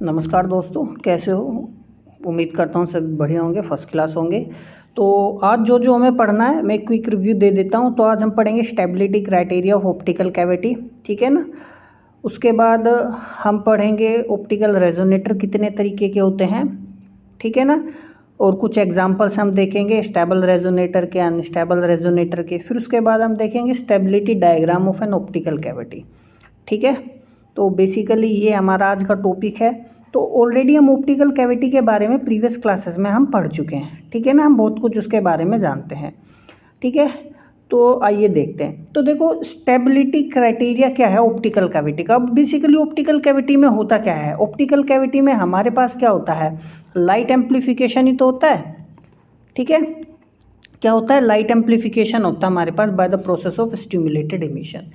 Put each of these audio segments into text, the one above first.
नमस्कार दोस्तों, कैसे हो? उम्मीद करता हूँ सब बढ़िया होंगे, फर्स्ट क्लास होंगे। तो आज जो हमें पढ़ना है मैं क्विक रिव्यू दे देता हूँ। तो आज हम पढ़ेंगे stability criteria of optical cavity, ठीक है ना। उसके बाद हम पढ़ेंगे ऑप्टिकल रेजोनेटर कितने तरीके के होते हैं, ठीक है ना। और कुछ एग्जांपल्स हम देखेंगे स्टेबल रेजोनेटर के, अनस्टेबल रेजोनेटर के। फिर उसके बाद हम देखेंगे stability diagram of an optical cavity, ठीक है। तो बेसिकली ये हमारा आज का टॉपिक है। तो ऑलरेडी हम ऑप्टिकल कैविटी के बारे में प्रीवियस क्लासेस में हम पढ़ चुके हैं, ठीक है ना। हम बहुत कुछ उसके बारे में जानते हैं, ठीक है। तो आइए देखते हैं। तो देखो स्टेबिलिटी क्राइटेरिया क्या है ऑप्टिकल कैविटी का। अब बेसिकली ऑप्टिकल कैविटी में होता क्या है, ऑप्टिकल कैविटी में हमारे पास क्या होता है, लाइट एम्प्लीफिकेशन ही तो होता है, ठीक है। क्या होता है, लाइट एम्प्लीफिकेशन होता है हमारे पास by the process of stimulated emission.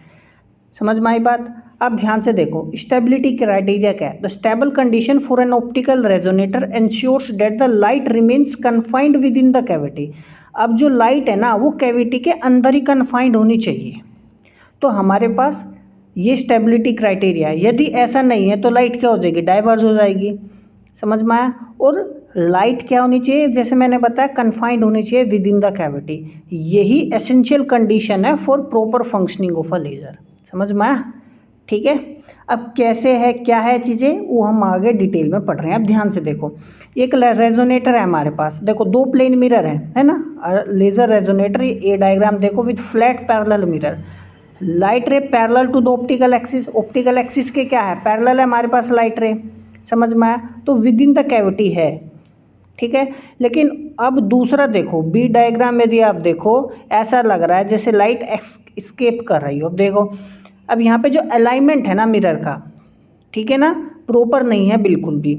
समझ में आई बात। अब ध्यान से देखो स्टेबिलिटी क्राइटेरिया क्या है। The stable condition for an optical resonator ensures that the light remains confined with in the cavity. अब जो लाइट है ना वो कैविटी के अंदर ही कन्फाइंड होनी चाहिए। तो हमारे पास ये स्टेबिलिटी क्राइटेरिया है। यदि ऐसा नहीं है तो लाइट क्या हो जाएगी, डाइवर्ज हो जाएगी। समझ में आया। और लाइट क्या होनी चाहिए, जैसे मैंने बताया कन्फाइंड होनी चाहिए विद इन द कैविटी। यही एसेंशियल कंडीशन है for proper functioning of a laser. समझ में आया, ठीक है। अब कैसे है क्या है चीज़ें वो हम आगे डिटेल में पढ़ रहे हैं। अब ध्यान से देखो, एक रेजोनेटर है हमारे पास, देखो दो प्लेन मिरर है ना, लेजर रेजोनेटर। ए डायग्राम देखो with flat parallel mirror, light ray parallel to the optical axis. Optical axis के क्या है, पैरेलल है हमारे पास लाइट रे। समझ में आया। तो विद इन द कैविटी है, ठीक है। लेकिन अब दूसरा देखो बी डायग्राम, यदि आप देखो ऐसा लग रहा है जैसे लाइट एस्केप कर रही हो। अब देखो अब यहाँ पे जो अलाइनमेंट है ना मिरर का, ठीक है ना, प्रॉपर नहीं है बिल्कुल भी।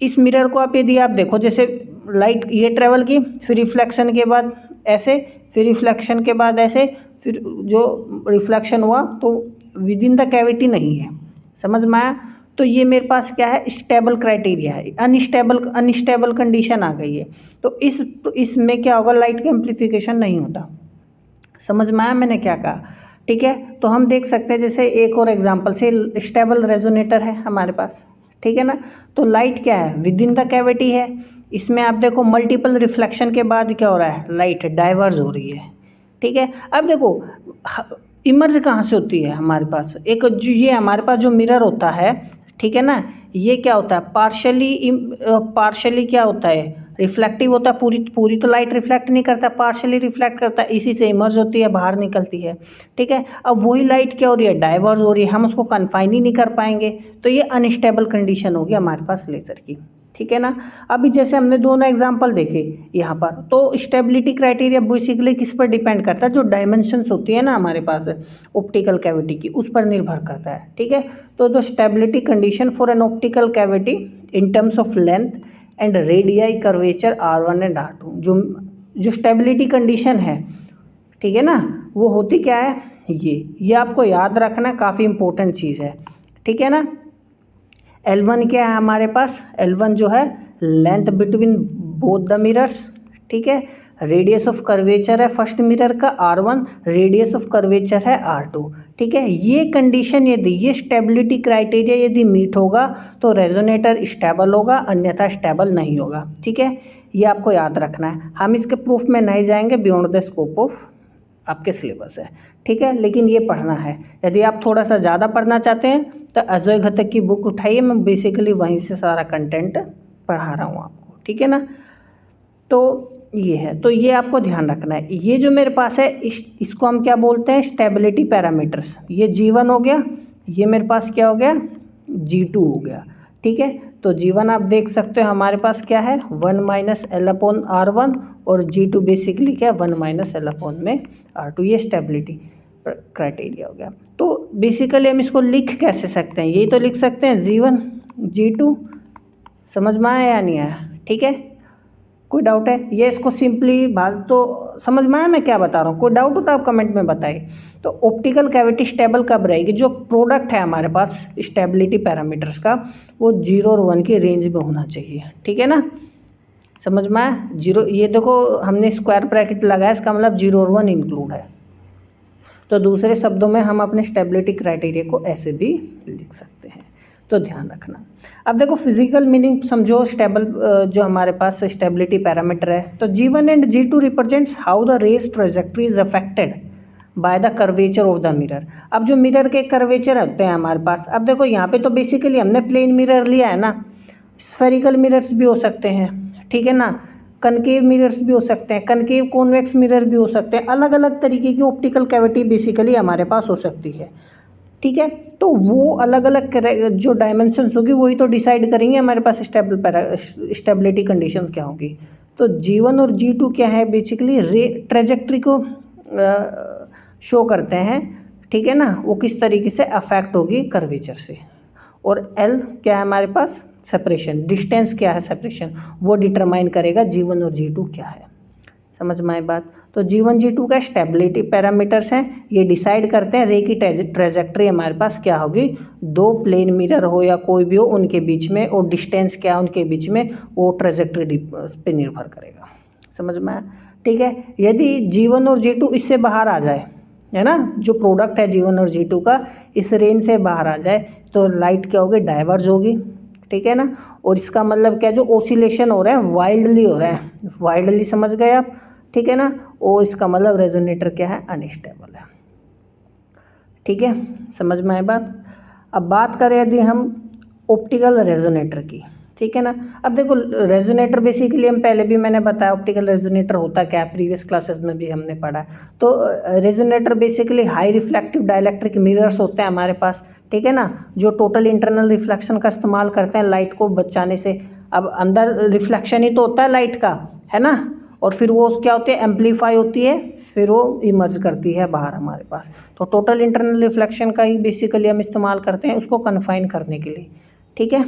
इस मिरर को आप यदि आप देखो, जैसे लाइट ये ट्रेवल की, फिर रिफ्लेक्शन के बाद ऐसे, फिर रिफ्लेक्शन के बाद ऐसे, फिर जो रिफ्लेक्शन हुआ तो विद इन द कैविटी नहीं है। समझ में आया। तो ये मेरे पास क्या है, स्टेबल क्राइटेरिया है। अनस्टेबल कंडीशन आ गई है। तो इसमें क्या होगा, लाइट का एम्प्लीफिकेशन नहीं होता। समझ में आया मैंने क्या कहा, ठीक है। तो हम देख सकते हैं जैसे एक और एग्जांपल से, स्टेबल रेजोनेटर है हमारे पास, ठीक है ना। तो लाइट क्या है, विद इन द कैविटी है। इसमें आप देखो मल्टीपल रिफ्लेक्शन के बाद क्या हो रहा है, लाइट डाइवर्ज हो रही है, ठीक है। अब देखो इमर्ज कहाँ से होती है हमारे पास, एक जो ये हमारे पास जो मिरर होता है, ठीक है ना, ये क्या होता है, पार्शली क्या होता है, रिफ्लेक्टिव होता है। पूरी तो लाइट रिफ्लेक्ट नहीं करता, पार्शली रिफ्लेक्ट करता है, इसी से इमर्ज होती है, बाहर निकलती है, ठीक है। अब वही लाइट क्या हो रही है, डाइवर्ज हो रही है, हम उसको कन्फाइन ही नहीं कर पाएंगे। तो ये अनस्टेबल कंडीशन होगी हमारे पास लेजर की, ठीक है ना। अभी जैसे हमने दोनों एग्जांपल देखे यहाँ पर, तो स्टेबिलिटी क्राइटेरिया बेसिकली किस पर डिपेंड करता है, जो डायमेंशंस होती है ना हमारे पास ऑप्टिकल कैविटी की, उस पर निर्भर करता है, ठीक है। तो the stability condition for an optical cavity in terms of length and radii curvature R1 and R2, जो स्टेबिलिटी कंडीशन है, ठीक है ना, वो होती क्या है, ये आपको याद रखना, काफ़ी इंपॉर्टेंट चीज़ है, ठीक है ना। L1 क्या है हमारे पास, L1 जो है length between both the mirrors, ठीक है। रेडियस ऑफ कर्वेचर है फर्स्ट मिरर का R1, रेडियस ऑफ कर्वेचर है R2, ठीक है। ये कंडीशन यदि, ये स्टेबिलिटी क्राइटेरिया यदि मीट होगा तो रेजोनेटर स्टेबल होगा, अन्यथा स्टेबल नहीं होगा, ठीक है। ये आपको याद रखना है। हम इसके प्रूफ में नहीं जाएंगे, बियॉन्ड द स्कोप ऑफ आपके सिलेबस है, ठीक है। लेकिन ये पढ़ना है। यदि आप थोड़ा सा ज़्यादा पढ़ना चाहते हैं तो अजय घटक की बुक उठाइए, मैं बेसिकली वहीं से सारा कंटेंट पढ़ा रहा हूँ आपको, ठीक है ना। तो ये है, तो ये आपको ध्यान रखना है। ये जो मेरे पास है इसको हम क्या बोलते हैं, स्टेबिलिटी पैरामीटर्स। ये G1 हो गया, ये मेरे पास क्या हो गया, G2 हो गया, ठीक है। तो G1 आप देख सकते हो हमारे पास क्या है, 1 - L/R1, और G2 बेसिकली क्या है, 1 - L/R2। ये स्टेबिलिटी क्राइटेरिया हो गया। तो बेसिकली हम इसको लिख कैसे सकते हैं, यही तो लिख सकते हैं G1 G2। समझ में आया या नहीं आया, ठीक है। कोई डाउट है, ये इसको सिंपली तो समझ में आया मैं क्या बता रहा हूँ। कोई डाउट हो तो आप कमेंट में बताइए। तो ऑप्टिकल कैविटी स्टेबल कब रहेगी, जो प्रोडक्ट है हमारे पास स्टेबिलिटी पैरामीटर्स का, वो 0 और 1 की रेंज में होना चाहिए, ठीक है ना। समझ में आया। 0, ये देखो हमने स्क्वायर ब्रैकेट लगाया, इसका मतलब 0 और 1 इंक्लूड है। तो दूसरे शब्दों में हम अपने स्टेबिलिटी क्राइटेरिया को ऐसे भी लिख सकते हैं। तो तो ध्यान रखना। अब देखो फिजिकल मीनिंग समझो, स्टेबल जो हमारे पास स्टेबिलिटी पैरामीटर है, तो G1 and G2 represents how the ray's trajectory is affected by the curvature of the mirror. अब जो मिरर के कर्वेचर होते हैं हमारे पास, अब देखो यहाँ पे तो बेसिकली हमने प्लेन मिरर लिया है ना, स्फेरिकल मिरर्स भी हो सकते हैं, ठीक है ना, कनकेव मिरर्स भी हो सकते हैं, कनकेव कॉन्वेक्स मिरर भी हो सकते हैं, अलग अलग तरीके की ऑप्टिकल कैविटी बेसिकली हमारे पास हो सकती है, ठीक है। तो वो अलग अलग जो डायमेंशंस होगी वही तो डिसाइड करेंगे हमारे पास स्टेबिलिटी कंडीशंस क्या होगी। तो G1 और G2 क्या है, बेसिकली ट्रेजेक्ट्री को शो करते हैं, ठीक है ना, वो किस तरीके से अफेक्ट होगी कर्वेचर से। और L क्या है हमारे पास, सेपरेशन, डिस्टेंस क्या है, सेपरेशन, वो डिटरमाइन करेगा G1 और G2 क्या है। समझ में आई बात। तो G1 G2 का स्टेबिलिटी पैरामीटर्स हैं, ये डिसाइड करते हैं रे की ट्रेजेक्ट्री हमारे पास क्या होगी, दो प्लेन मिरर हो या कोई भी हो उनके बीच में, और डिस्टेंस क्या है उनके बीच में, वो ट्रेजेक्ट्री पे निर्भर करेगा। समझ में आया, ठीक है। यदि G1 और G2 इससे बाहर आ जाए, है ना, जो प्रोडक्ट है G1 और G2 का इस रेंज से बाहर आ जाए, तो लाइट क्या होगी, डाइवर्ज होगी, ठीक है ना। और इसका मतलब क्या, जो ओसिलेशन हो रहा है वाइल्डली हो रहा है, वाइल्डली समझ गए आप, ठीक है ना। और इसका मतलब रेजोनेटर क्या है, अनस्टेबल है, ठीक है। समझ में आए बात। अब बात करें यदि हम ऑप्टिकल रेजोनेटर की, ठीक है ना। अब देखो रेजोनेटर बेसिकली हम पहले भी मैंने बताया ऑप्टिकल रेजोनेटर होता क्या है, प्रीवियस क्लासेस में भी हमने पढ़ा है। तो resonator basically high reflective dielectric mirrors होते हैं हमारे पास, ठीक है ना, जो टोटल इंटरनल रिफ्लेक्शन का इस्तेमाल करते हैं लाइट को बचाने से। अब अंदर रिफ्लेक्शन ही तो होता है लाइट का, है ना, और फिर वो क्या होती है, एम्पलीफाई होती है, फिर वो इमर्ज करती है बाहर हमारे पास। तो टोटल इंटरनल रिफ्लेक्शन का ही बेसिकली हम इस्तेमाल करते हैं उसको कन्फाइन करने के लिए, ठीक है।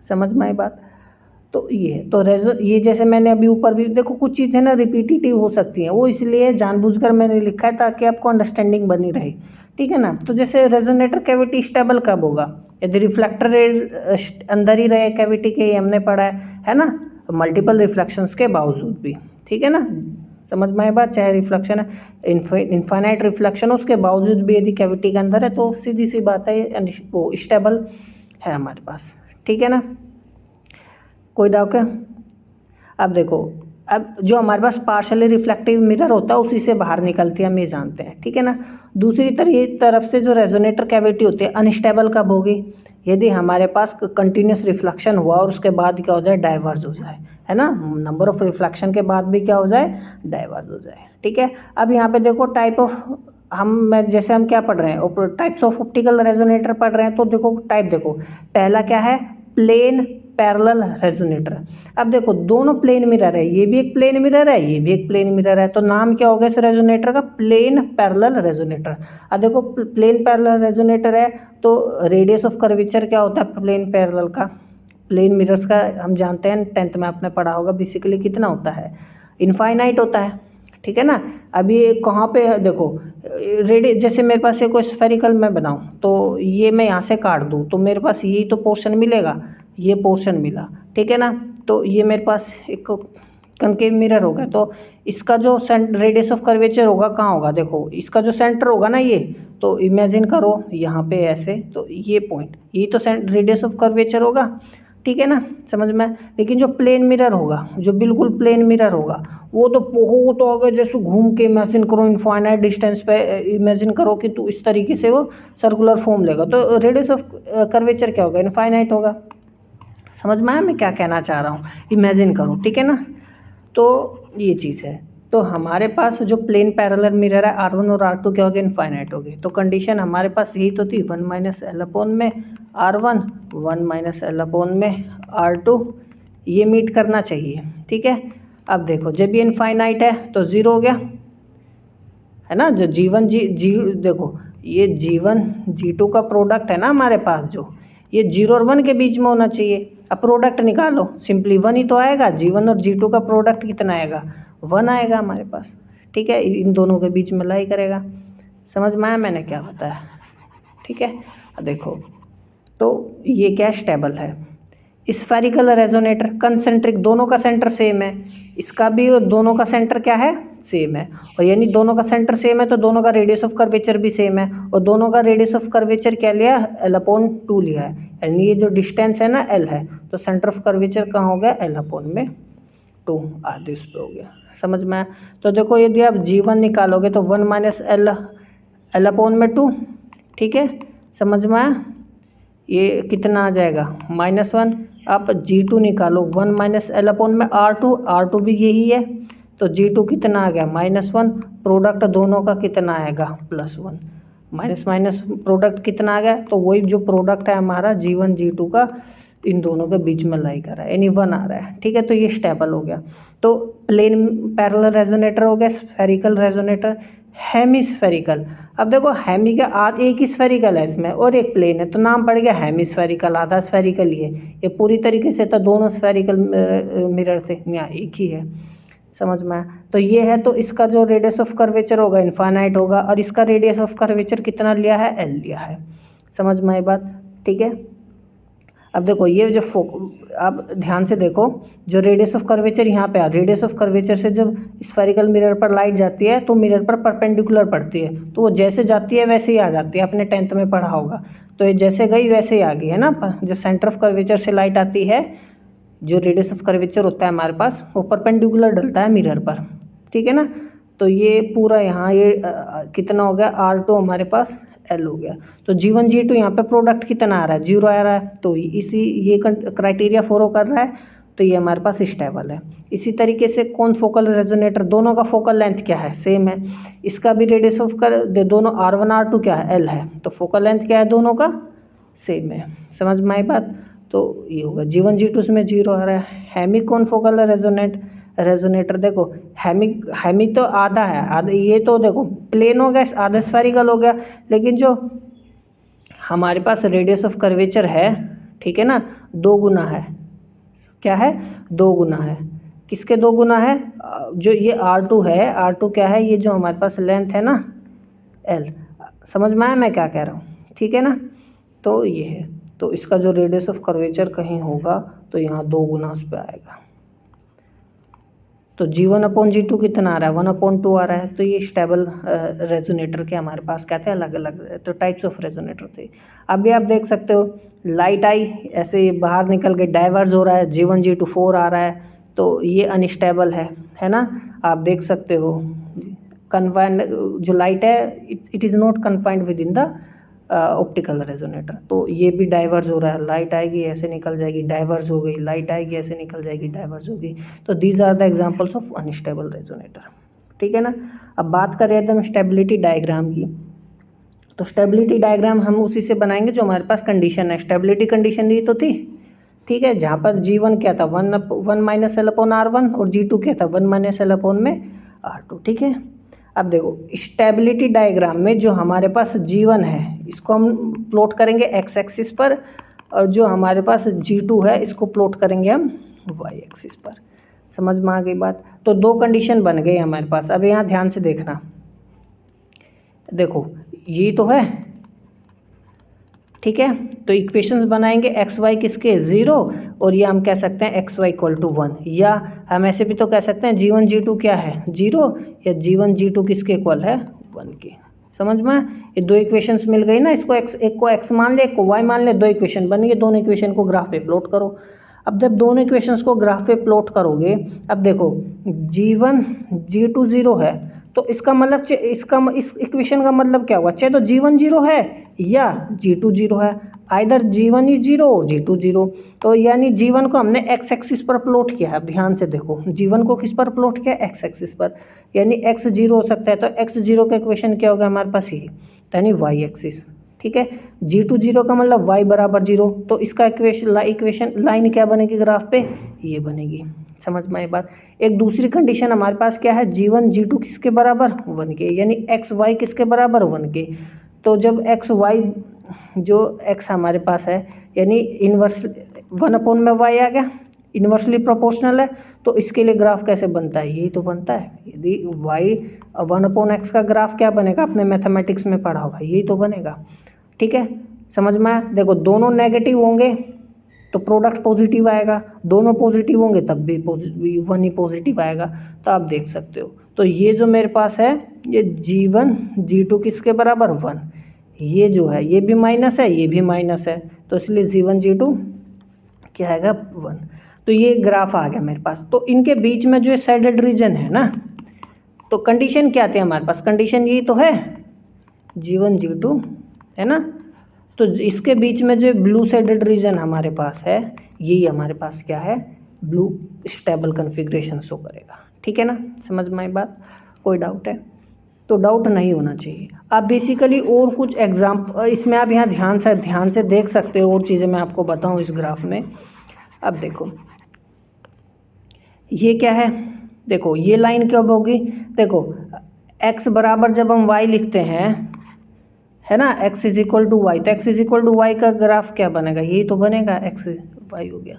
समझ में आई बात। तो ये तो ये जैसे मैंने अभी ऊपर भी देखो कुछ चीज़ें ना रिपीटिटिव हो सकती हैं, वो इसलिए जानबूझकर मैंने लिखा है ताकि आपको अंडरस्टैंडिंग बनी रहे, ठीक है ना। तो जैसे रेजोनेटर कैविटी स्टेबल कब होगा, यदि रिफ्लेक्टर अंदर ही रहे कैविटी के, हमने पढ़ा है ना, मल्टीपल रिफ्लेक्शंस के बावजूद भी, ठीक है ना। समझ में आए बात, चाहे रिफ्लेक्शन है इनफाइनाइट रिफ्लेक्शन हो उसके बावजूद भी यदि कैविटी के अंदर है तो सीधी सी बात है वो स्टेबल है हमारे पास, ठीक है ना। कोई डाउट है। अब देखो, अब जो हमारे पास पार्शियली रिफ्लेक्टिव मिरर होता है उसी से बाहर निकलती है, हम ये जानते हैं, ठीक है ना। दूसरी तरफ से जो रेजोनेटर कैविटी होती है अनस्टेबल कब होगी, यदि हमारे पास कंटिन्यूस रिफ्लेक्शन हुआ और उसके बाद क्या हो जाए, डाइवर्ज हो जाए, है ना, नंबर ऑफ रिफ्लेक्शन के बाद भी क्या हो जाए, डाइवर्ज हो जाए, ठीक है। अब यहाँ पे देखो टाइप ऑफ जैसे हम क्या पढ़ रहे हैं, टाइप्स ऑफ ऑप्टिकल रेजोनेटर पढ़ रहे हैं, तो देखो टाइप देखो, पहला क्या है, प्लेन पैरेलल रेजोनेटर। अब देखो दोनों प्लेन मिरर है, ये भी एक प्लेन मिरर है, ये भी एक प्लेन मिरर है, तो नाम क्या हो गया इस रेजोनेटर का, प्लेन पैरेलल रेजोनेटर। अब देखो प्लेन पैरेलल रेजोनेटर है तो रेडियस ऑफ कर्वेचर क्या होता है प्लेन पैरेलल का, प्लेन मिरर्स का हम जानते हैं 10th में आपने पढ़ा होगा, बेसिकली कितना होता है, इनफाइनाइट होता है, ठीक है ना। अभी कहाँ पे है देखो, जैसे मेरे पास ये कोई स्फेरिकल मैं बनाऊँ तो ये मैं यहाँ से काट दूँ तो मेरे पास यही तो पोर्शन मिलेगा, ये पोर्शन मिला, ठीक है ना। तो ये मेरे पास एक कनकेव मिरर होगा, तो इसका जो रेडियस ऑफ कर्वेचर होगा कहाँ होगा, देखो इसका जो सेंटर होगा ना ये, तो इमेजिन करो यहाँ पे ऐसे, तो ये पॉइंट यही तो रेडियस ऑफ कर्वेचर होगा, ठीक है ना। समझ में। लेकिन जो प्लेन मिरर होगा, जो बिल्कुल प्लेन मिरर होगा, वो तो बहुत आगे जैसे घूम के इमेजिन करो, इनफाइनाइट डिस्टेंस पे इमेजिन करो कि तो इस तरीके से वो सर्कुलर फॉर्म लेगा, तो रेडियस ऑफ कर्वेचर क्या होगा, इनफाइनाइट होगा। समझ में आया मैं क्या कहना चाह रहा हूँ, इमेजिन करो, ठीक है ना। तो ये चीज़ है, तो हमारे पास जो प्लेन पैरेलल मिरर है R1 और R2 क्या हो गए, इनफाइनाइट हो गए। तो कंडीशन हमारे पास यही तो थी, 1 - L में R1, 1 - L में R2, ये मीट करना चाहिए, ठीक है। अब देखो जब ये इनफाइनाइट है तो 0 हो गया, है ना। जो G1 जी देखो ये G1 G2 का प्रोडक्ट है ना हमारे पास, जो ये 0 और 1 के बीच में होना चाहिए। अब प्रोडक्ट निकालो, सिंपली 1 ही तो आएगा, G1 और G2 का प्रोडक्ट कितना आएगा, 1 आएगा हमारे पास, ठीक है। इन दोनों के बीच में लाई करेगा। समझ में आया मैंने क्या बताया, ठीक है। देखो तो ये क्या स्टेबल है, स्फेरिकल रेजोनेटर, कंसेंट्रिक, दोनों का सेंटर सेम है, इसका भी और दोनों का सेंटर क्या है, सेम है। और यानी दोनों का सेंटर सेम है तो दोनों का रेडियस ऑफ कर्वेचर भी सेम है, और दोनों का रेडियस ऑफ कर्वेचर क्या लिया, L/2 लिया है, यानी ये जो डिस्टेंस है ना L है, तो सेंटर ऑफ कर्वेचर कहाँ हो गया, L/2 आदि उस पर हो गया। समझ में आया? तो देखो यदि आप G1 निकालोगे तो 1 - L/2, ठीक है, समझ में आया? ये कितना आ जाएगा, -1। आप G2 निकालो, 1 - L/R2 भी यही है, तो G2 कितना आ गया, -1। प्रोडक्ट दोनों का कितना आएगा, +1। माइनस माइनस प्रोडक्ट कितना आ गया, तो वही जो प्रोडक्ट है हमारा G1 G2 का, इन दोनों के बीच में लाई कर रहा है, यानी 1 आ रहा है, ठीक है। तो ये स्टेबल हो गया। तो प्लेन पैरेलल रेजोनेटर हो गया, स्फेरिकल रेजोनेटर, हेमिस्फेरिकल। अब देखो हेमी का एक ही स्फेरिकल है इसमें और एक प्लेन है, तो नाम पड़ गया हेमिस्फेरिकल, आधा स्फेरिकल ही है। ये पूरी तरीके से तो दोनों स्फेरिकल मिरर थे, यहाँ एक ही है। समझ में आया? तो ये है, तो इसका जो रेडियस ऑफ कर्वेचर होगा इनफाइनाइट होगा, और इसका रेडियस ऑफ कर्वेचर कितना लिया है, L लिया है। समझ में आई बात, ठीक है। अब देखो ये जो आप ध्यान से देखो, जो रेडियस ऑफ कर्वेचर यहाँ पे आ, रेडियस ऑफ कर्वेचर से जब स्फेरिकल मिरर पर लाइट जाती है तो मिरर पर परपेंडिकुलर पड़ती है, तो वो जैसे जाती है वैसे ही आ जाती है, आपने 10th में पढ़ा होगा। तो ये जैसे गई वैसे ही आ गई है ना, जब सेंटर ऑफ कर्वेचर से लाइट आती है, जो रेडियस ऑफ कर्वेचर होता है हमारे पास, वो परपेंडिकुलर डलता है मिरर पर, ठीक है ना। तो ये पूरा यहाँ ये कितना हो गया, R2 हमारे पास L हो गया। तो G1 G2 यहाँ पे प्रोडक्ट कितना आ रहा है, 0 आ रहा है, तो ये क्राइटेरिया फॉलो कर रहा है, तो ये हमारे पास स्टेबल है। इसी तरीके से कौन फोकल रेजोनेटर, दोनों का फोकल लेंथ क्या है, सेम है, इसका भी रेडियस ऑफ दोनों R1 R2 क्या है, L है, तो फोकल लेंथ क्या है, दोनों का सेम है। समझ में आई बात? तो ये होगा G1 G2 में 0 आ रहा है। हेमी कौन फोकल रेजोनेटर, देखो हेमी तो आधा है, आधा ये तो देखो प्लेन हो गया, आधा स्फेरिकल हो गया, लेकिन जो हमारे पास रेडियस ऑफ कर्वेचर है, ठीक है ना, 2 गुना है, क्या है, 2 गुना है, किसके 2 गुना है, जो ये R2 है, R2 क्या है, ये जो हमारे पास लेंथ है ना L। समझ में आया मैं क्या कह रहा हूँ, ठीक है ना। तो ये है, तो इसका जो रेडियस ऑफ कर्वेचर कहीं होगा तो यहाँ 2 गुना उस पर आएगा। तो G1/G2 कितना आ रहा है, 1/2 आ रहा है। तो ये स्टेबल रेजोनेटर के हमारे पास क्या थे, अलग अलग तो टाइप्स ऑफ रेजोनेटर थे। अभी आप देख सकते हो लाइट आई ऐसे बाहर निकल के डाइवर्ज हो रहा है, G1 G2 4 आ रहा है, तो ये अनस्टेबल है ना। आप देख सकते हो कन्फाइंड जो लाइट है, it is not confined with in the optical resonator, तो ये भी डाइवर्ज हो रहा है, लाइट आएगी ऐसे निकल जाएगी, डाइवर्ज हो गई, लाइट आएगी ऐसे निकल जाएगी, डाइवर्ज होगी। तो these are the examples of unstable resonator, ठीक है ना। अब बात करें एकदम स्टेबिलिटी डायग्राम की, तो स्टेबिलिटी डायग्राम हम उसी से बनाएंगे जो हमारे पास कंडीशन है। स्टेबिलिटी कंडीशन ये तो थी, ठीक है, जहाँ पर G1 क्या था, 1 - L/R1 और G2 क्या था, 1 - L/R2, ठीक है। अब देखो स्टेबिलिटी डायग्राम में जो हमारे पास G1 है इसको हम प्लॉट करेंगे x एक्सिस पर, और जो हमारे पास G2 है इसको प्लॉट करेंगे हम y एक्सिस पर। समझ में आ गई बात? तो 2 कंडीशन बन गई हमारे पास। अब यहाँ ध्यान से देखना, देखो ये तो है, ठीक है, तो इक्वेशंस बनाएंगे एक्स वाई किसके 0, और ये हम कह सकते हैं एक्स वाई इक्वल टू 1, या हम ऐसे भी तो कह सकते हैं G1 G2 क्या है 0, या G1 G2 किसके इक्वल है 1 के। समझ में? ये 2 इक्वेशंस मिल गई ना, इसको एक्स, एक को एक्स मान ले, एक को वाई मान ले, 2 इक्वेशन बन गई। दोनों इक्वेशन को ग्राफ पे प्लॉट करो। अब जब दोनों इक्वेशंस को ग्राफ पे प्लॉट करोगे, अब देखो G1 G2 0 है, तो इसका मतलब इस इक्वेशन का मतलब क्या हुआ, चाहे तो G1 0 है या G2 0 है, आइदर G1 ही 0 और G2 0। तो यानी G1 को हमने एक्स एक्सिस पर प्लॉट किया है। अब ध्यान से देखो G1 को किस पर प्लॉट किया, एक्स एक्सिस पर, यानी x 0 हो सकता है, तो x 0 का इक्वेशन क्या होगा हमारे पास, ये यानी y एक्सिस, ठीक है। G2 0 का मतलब y बराबर 0, तो इसका इक्वेशन लाइन क्या बनेगी ग्राफ पे, ये बनेगी। समझ में आई बात? एक दूसरी कंडीशन हमारे पास क्या है, G1 G2 किसके बराबर 1 के, यानी x y किसके बराबर 1 के। तो जब x y जो x हमारे पास है, यानी इन्वर्स 1/y आ गया, इन्वर्सली प्रोपोर्शनल है, तो इसके लिए ग्राफ कैसे बनता है, यही तो बनता है। यदि y 1/x का ग्राफ क्या बनेगा, आपने मैथमेटिक्स में पढ़ा होगा, यही तो बनेगा, ठीक है। समझ में आया? देखो दोनों नेगेटिव होंगे तो प्रोडक्ट पॉजिटिव आएगा, दोनों पॉजिटिव होंगे तब भी वन ही पॉजिटिव आएगा। तो आप देख सकते हो। तो ये जो मेरे पास है ये G1 G2 किसके बराबर 1, ये जो है ये भी माइनस है ये भी माइनस है, तो इसलिए G1 G2 क्या आएगा 1। तो ये ग्राफ आ गया मेरे पास। तो इनके बीच में जो शेडेड रीजन है ना, तो कंडीशन क्या आती है हमारे पास, कंडीशन यही तो है G1 G2 है ना। तो इसके बीच में जो ब्लू शेडेड रीजन हमारे पास है, यही हमारे पास क्या है, ब्लू स्टेबल कन्फिग्रेशन शो करेगा। ठीक है ना, समझ में आई बात, कोई डाउट है तो डाउट नहीं होना चाहिए। आप बेसिकली और कुछ इसमें आप यहाँ ध्यान से देख सकते हो, और चीज़ें मैं आपको बताऊँ इस ग्राफ में। अब देखो ये क्या है, देखो ये लाइन कब होगी, देखो x बराबर जब हम y लिखते हैं है ना, x is equal to y, तो x is equal to y का ग्राफ क्या बनेगा, यही तो बनेगा, x वाई हो गया।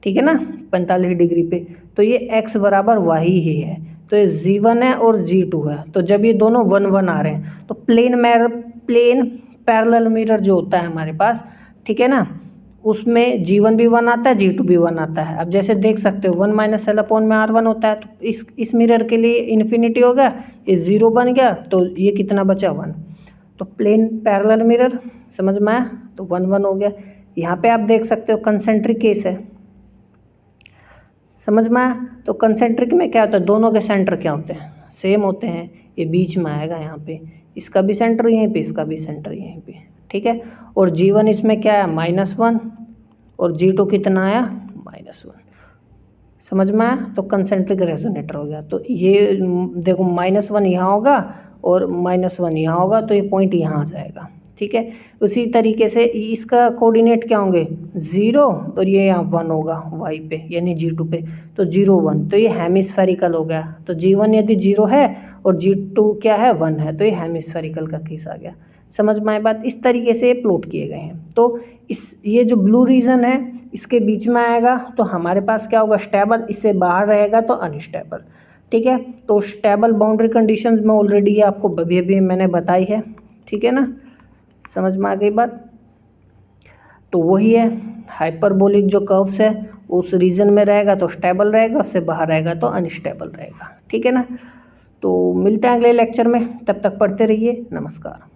ठीक है ना, 45 डिग्री पे, तो ये x बराबर y ही है। तो ये G1 है और G2 है, तो जब ये दोनों 1 1 आ रहे हैं तो प्लेन पैरेलल मिरर जो होता है हमारे पास, ठीक है ना, उसमें G1 भी 1 आता है G2 भी 1 आता है। अब जैसे देख सकते हो 1 माइनस एल अपॉन में R1 होता है, तो इस मिरर के लिए इन्फिनिटी हो गया, ये 0 बन गया, तो ये कितना बचा 1। तो प्लेन पैरेलल मिरर समझ में आया, तो 1 1 हो गया। यहाँ पे आप देख सकते हो कंसेंट्रिक केस है, समझ में आया। तो कंसेंट्रिक में क्या होता है, दोनों के सेंटर क्या होते हैं, सेम होते हैं, ये बीच में आएगा यहाँ पे, इसका भी सेंटर यहीं पे, इसका भी सेंटर यहीं पे। ठीक है, और G1 इसमें क्या है -1 और G2 कितना आया -1, समझ में आया। तो कंसेंट्रिक रेजोनेटर हो गया। तो ये देखो -1 यहाँ होगा और -1 यहाँ होगा, तो ये पॉइंट यहाँ आ जाएगा। ठीक है, उसी तरीके से इसका कोऑर्डिनेट क्या होंगे 0 और ये यहाँ 1 होगा y पे यानी G2 पे, तो 0 1, तो ये हेमिस्फेरिकल हो गया। तो G1 यदि 0 है और G2 क्या है 1 है, तो ये हेमिस्फेरिकल का केस आ गया। समझ में आए बात, इस तरीके से प्लॉट किए गए हैं। तो ये जो ब्लू रीजन है इसके बीच में आएगा तो हमारे पास क्या होगा स्टेबल, इससे बाहर रहेगा तो अनस्टेबल। ठीक है, तो स्टेबल बाउंड्री कंडीशंस में ऑलरेडी आपको अभी मैंने बताई है। ठीक है ना, समझ में आ गई बात। तो वही है, हाइपरबोलिक जो कर्व्स है उस रीजन में रहेगा तो स्टेबल रहेगा, उससे बाहर रहेगा तो अनस्टेबल रहेगा। ठीक है ना, तो मिलते हैं अगले लेक्चर में, तब तक पढ़ते रहिए, नमस्कार।